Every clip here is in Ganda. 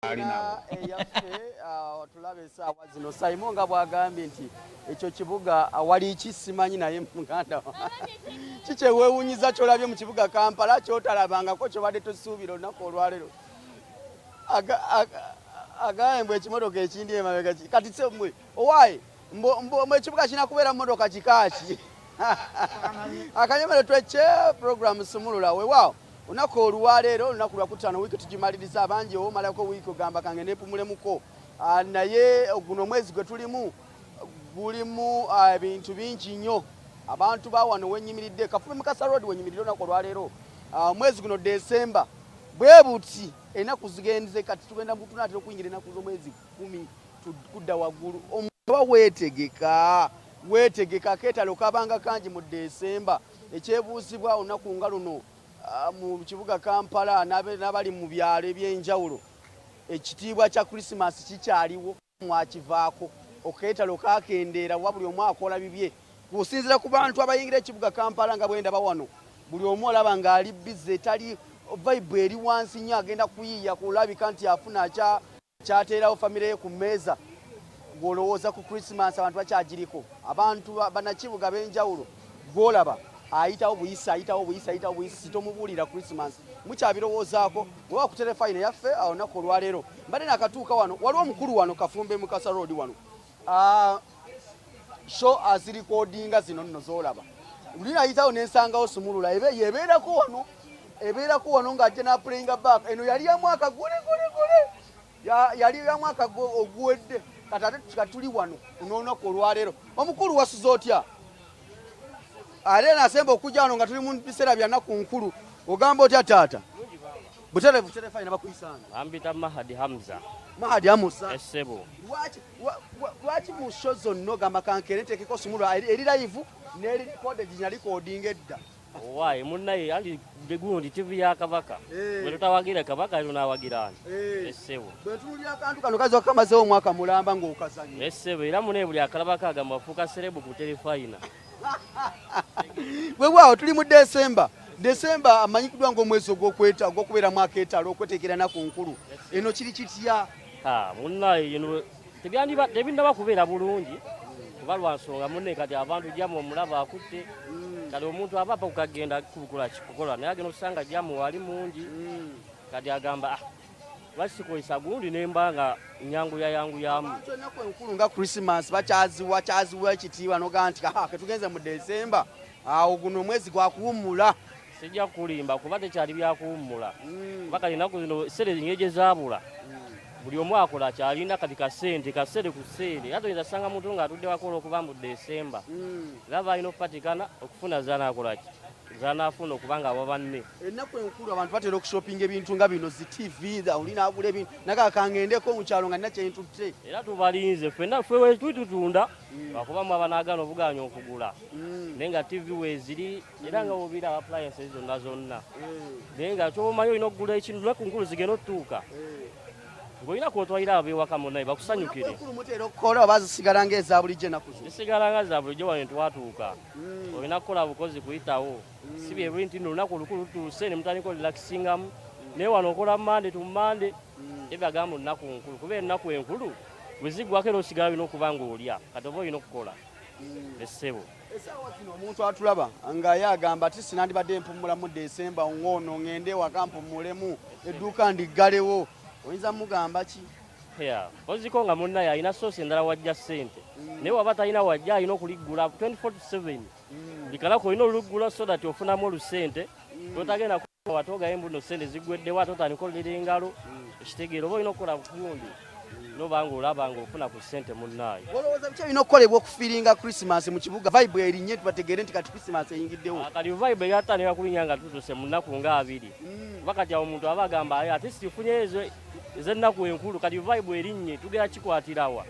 Eyaffe tulabe essaawa zino Simon nga bw'agambye nti ekyo kibuga wali kisimanyi naye muganda kikyeweewuunyiza kyolabye mu kibuga Kampala kyotalabangako kyobadde tosuubira olunaku olwaleero agambye ekimotoka ekindi emabega kati mmwe owaaye mbu ekibuga kirina kubeera mu motoka kikaaki akanyomero twekye programu sumulula weewaawo olunaku olwaleero olunaku lwakutaano wiiki tugimaliriza abangi owomalako wiiki ogamba kange neepumulemuko naye guno omwezi gwe tulimu gulimu ebintu bingi nnyo abantu ba wano wenyimiridde Kafubi Mukasa Road wenyimiridde olunaku olwaleero omwezi guno Desemba bwe buti ennaku zigenze kati tugenda tunaatera okuyingira ennaku z'omwezi 10 kudda waggulu omuba weetegeka Akeetalo kabanga kangi mu Desemba ekyebuusibwa olunaku nga luno mu kibuga Kampala n'abali mu byalo eby'enjawulo ekitiibwa kya Christmas kikyaliwo mwakivaako Akeetalo kakendeera wa buli omu akola bibye kusinzira ku bantu abayingira ekibuga Kampala nga bwenda bawano buli omu olaba ng'ali bize tali vibe eri wansi nnyo agenda kuyiiya kulabika nti afuna kyateerawo famire ye ku mmeeza gw'olowooza ku Christmas abantu bakyagiriko abantu bannakibuga b'enjawulo gw'olaba ayitawo buyisi tomubuulira Christmas mukyabirowoozaako wewa ku telefayina yaffe olunaku olwaleero mbadde nakatuuka wano waliwo omukulu wano Kafumbe Mukasa Road wano show azirikodinga zino nno zoolaba luli nayitawo nensangawo sumulula ebeerako wano ng'ajja n'aplayinga back eno yali ya mwaka gole yali ya mwaka oguwedde kati ate tuli wano n'olunaku olwaleero omukulu wasuze otya ate nasemba okujja wano nga tuli mu biseera bya nnaku nkulu ogamba otya taata butere fayina bakuyisanga ambita Mahadi Hamza Essebo lwaki mu show zonna ogamba kankere nteekeko sumulula eri live n'eri recorded nyalikodinga edda owaaye munnaye ali begundi TV ya Kabaka bwe tutawagira Kabaka ali n'awagirani Essebo bwe tunulira akantu kano kazi wakamazeewo omwaka mulamba ng'okazanya Essebo era mune buli akalabaka agamba afuuka serebu ku telefayina weewaawo tuli mu Desemba amanyikiddwa ng'omwezi ogw'okubeeramu Akeetalo okweteekera naku nkulu eno kiri kitya munnaye eno tebindaba kubeera bulungi kuba lwa nsonga munne kati abantu jamu omulaba akutte kati omuntu aba apa kukagenda kukola naye agenda okusanga jamu wali mungi kati agamba basikoyisa gundi nembanga yanguyamu ennaku enkulu nga Christmas bakyaziwa ekitiibwa nogaa nti ketugenze mu Desemba awo guno omwezi gwakuwummula sijja kulimba kuba tekyali byakuwummula kuba kati ennaku zino sere zingeje zaabula buli omu akola kyalina kati kasente ku sente ate oyinza sanga muntu ng'atudde wakola okuba mu Desemba laba alina okupatikana okufuna zanaakolaki zanaafuna okuba nga wabanne ennaku enkulu abantu batera okushopinga ebintu nga bino zi TV olina agula ebintu nakakangendeko mu kyalo nga nina kyentutte era tubalinze ffenna ffe wetutunda lwakubamu abanaagana obuganya okugula naye nga TV weeziri era nga wobira appliances zonna naye nga kyomanyi olina okugula ekintu naku nkulu zigenda otuuka ng'olina kwotwalira abewaka munnaye bakusanyukire mutera okukola oba zisigala ng'eza bulijjo ennaku zisigala nga za bulijjo wano twatuuka olina kukola bukozi kuyitawo si bye buli nti olunaku olukulu lutuuse ne mutandika olilakisingamu naye wano okola Mande tu Mande ebyagamba olunaku nkulu kuba ennaku enkulu bwe ziggwako era osigala olina okuba ng'olya kati oba olina okukola Essebo essaawa zino omuntu atulaba nga ye agamba ati sinandibadde mpumula mu Desemba ng'ono ngende waka mpumulemu edduuka ndiggalewo oyinza mugamba ki oziko nga munnaye alina soosi endala wajja ssente naye waba talina wajja alina okuliggula 24/7 likalako olina oluggula so that ofunamu olusente totagenda watogayo embuno sente ziggweddewo ate otandika olira engalo ekitegeero oba olina okukola bukundi nobanga olaba nga ofuna ku ssente munnaye olowooza biki olina okukolebwa okufiiringa Christmas mu kibuga vibe erinnye tubategeere nti kati Christmas eyingiddewo kati vibe eyatandika kulinnya nga tutuse mu nnaku nga 2 kuba kati awo omuntu aba agamba ate sifunye ez'ennaku enkulu kati vibe erinnye tugera kikwatirawa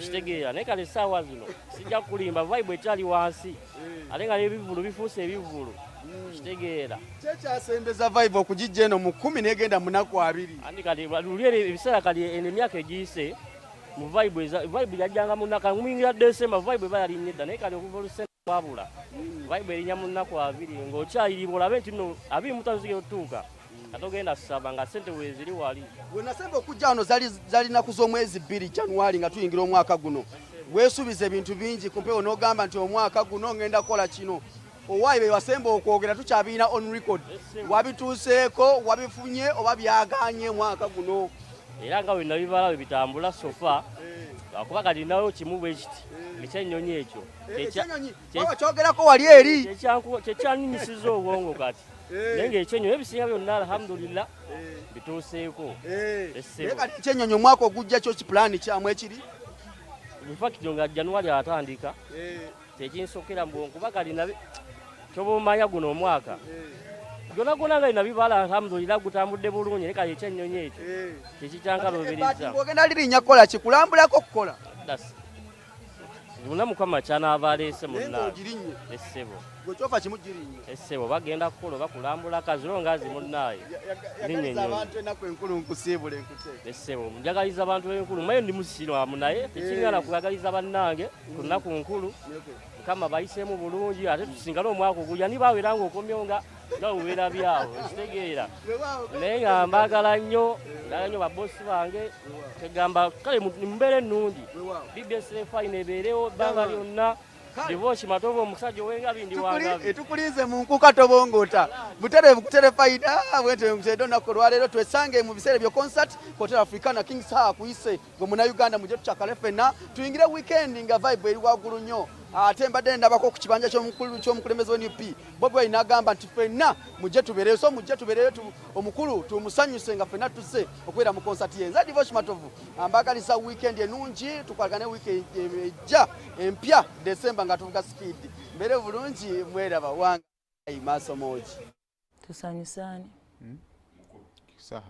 kitegeera naye kati essaawa zino sijja kulimba vibe ekyali wansi ate nga n'ebivulu bifuuse ebivulu kitegeera kyekyasembeza vibe okugijja eno mu 10 negenda mu nnaku 2 andi kati ebiseera kali emyaka egiyise mu vibe yajjanga mu nnaka muyingira Desemba vibe eba yalinnye edda naye kati okuva olusente wabula vibe erinnya mu nnaku 2 ng'okyayiriba olabe nti nno 25 zigera otuuka katogenda saba nga sente weziri wali wenasemba okujja wano zali naku z'omwezi 2 January nga tuyingira omwaka guno weesuubiza ebintu bingi kumpewo n'ogamba nti omwaka guno ngenda kukola kino owaayi be wasemba okwogera tukyabiina on record wabituuseeko wabifunye oba byaganye mwaka guno era nga bwe nabibala bwe bitambula sofa akuba kati nayo kimu bwe kiti ekyennyonyi ekyo kyogerako wali eri kyekyanyunyisiza obwongo kati naye ng'ekyennyonyi ebisinga byonna alhamdulillah bituuseeko kati ekyennyonyi omwaka ogujja kyo kipulaani kyamu ekiri infacto nga January atandika tekinsokera kuba kati kyoba omanya guno omwaka gona nga nabibala alhamdulillah gutambudde bulungi naye kati ekyennyonyi ekyo tekikyankalubiriza ogenda lirinnya kukola kikulambulako kukola muna mukama kyanaava aleese munnaogirinnye essebo gwekyofa kimu girinnye essebo bagenda kukola oba kulambula kaziro ngazi munnaayo essebo njagaliza abantu b'enkulu maye ndi musirwamu naye tekingana kuyagaliza bannange ku nnaku nkulu mukama bayiseemu bulungi ate tusingale omwaka ogulya nibawera nga okomyo nga weera byawo ekitegeera naye nga mbaagala nnyo babosi bange tegamba kale mumbeera ennungi bbs fine ebeerewo ebbanga lyonna divosi matovu omusajja owengabi ndi wangabi etukulinze mu nkuka tobongota butereevu kuterefayida bwete olunaku olwaleero twesange mu biseera byo concert Hotel Africana Kings Haa kuyise gwe munnayuganda mujje tukyakale ffenna tuyingire weekend nga vibe eri waggulu nnyo ate mbadde ndabako ku kibanja ky'omukulembeze w'NUP Bobi Wine n'agamba nti ffenna mujje tubeereyo so mujje tubeereyo omukulu tumusanyuse nga ffenna tusse okubeera mu concert ye nza divosi matovu ambagalisa weekend ennungi tukwagane weekend ejja empya December nga tuvuga speed mbere bulungi mweraba wanga maaso moji tusanyusane saha